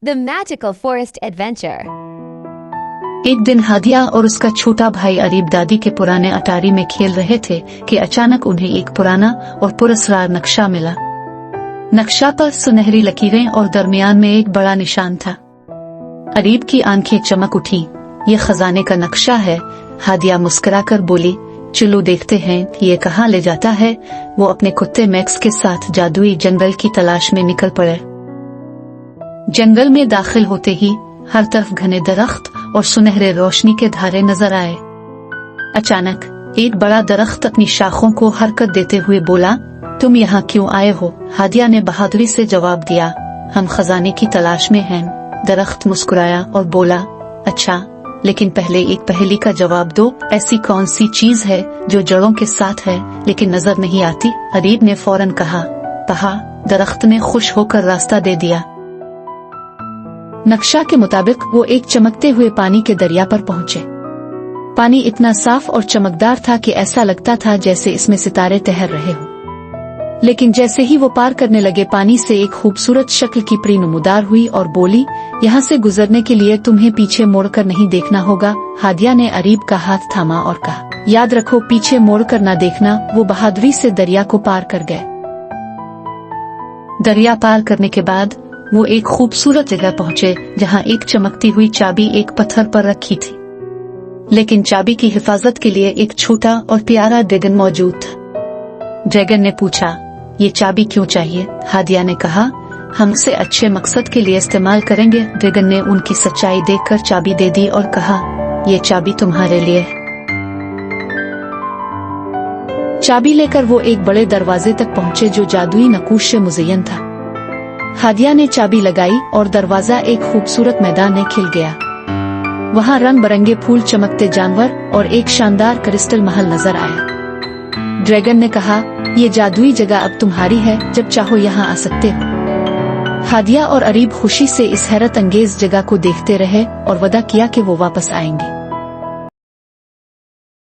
The Magical Forest Adventure. एक दिन हादिया और उसका छोटा भाई अरीब दादी के पुराने अटारी में खेल रहे थे कि अचानक उन्हें एक पुराना और पुरस्कार नक्शा मिला। नक्शा पर सुनहरी लकीरें और दरमियान में एक बड़ा निशान था। अरीब की आंखें चमक उठी। ये खजाने का नक्शा है। हादिया मुस्कुराकर बोली, चलो देखते हैं ये कहाँ ले जाता है। वो अपने कुत्ते मैक्स के साथ जादुई जंगल की तलाश में निकल पड़े। जंगल में दाखिल होते ही हर तरफ घने दरख्त और सुनहरे रोशनी के धारे नजर आए। अचानक एक बड़ा दरख्त अपनी शाखों को हरकत देते हुए बोला, तुम यहाँ क्यों आए हो? हादिया ने बहादुरी से जवाब दिया, हम खजाने की तलाश में हैं। दरख्त मुस्कुराया और बोला, अच्छा, लेकिन पहले एक पहेली का जवाब दो। ऐसी कौन सी चीज है जो जड़ों के साथ है लेकिन नजर नहीं आती? अरीब ने फौरन कहा। दरख्त ने खुश होकर रास्ता दे दिया। नक्शा के मुताबिक वो एक चमकते हुए पानी के दरिया पर पहुँचे। पानी इतना साफ और चमकदार था कि ऐसा लगता था जैसे इसमें सितारे तैर रहे हो। लेकिन जैसे ही वो पार करने लगे, पानी से एक खूबसूरत शक्ल की परी नमूदार हुई और बोली, यहाँ से गुजरने के लिए तुम्हें पीछे मोड़कर नहीं देखना होगा। हादिया ने अरीब का हाथ थामा और कहा, याद रखो, पीछे मोड़कर ना देखना। वो बहादुरी से दरिया को पार कर गए। दरिया पार करने के बाद वो एक खूबसूरत जगह पहुँचे जहाँ एक चमकती हुई चाबी एक पत्थर पर रखी थी। लेकिन चाबी की हिफाजत के लिए एक छोटा और प्यारा ड्रैगन मौजूद था। ड्रैगन ने पूछा, ये चाबी क्यों चाहिए? हादिया ने कहा, हम इसे अच्छे मकसद के लिए इस्तेमाल करेंगे। ड्रैगन ने उनकी सच्चाई देखकर चाबी दे दी और कहा, ये चाबी तुम्हारे लिए है। चाबी लेकर वो एक बड़े दरवाजे तक पहुँचे जो जादुई नक्काशी से मुज़य्यन था। हादिया ने चाबी लगाई और दरवाजा एक खूबसूरत मैदान में खिल गया। वहाँ रंग बिरंगे फूल, चमकते जानवर और एक शानदार क्रिस्टल महल नजर आया। ड्रैगन ने कहा, ये जादुई जगह अब तुम्हारी है, जब चाहो यहाँ आ सकते हो। हादिया और अरीब खुशी से इस हैरत अंगेज जगह को देखते रहे और वादा किया कि वो वापस आएंगे।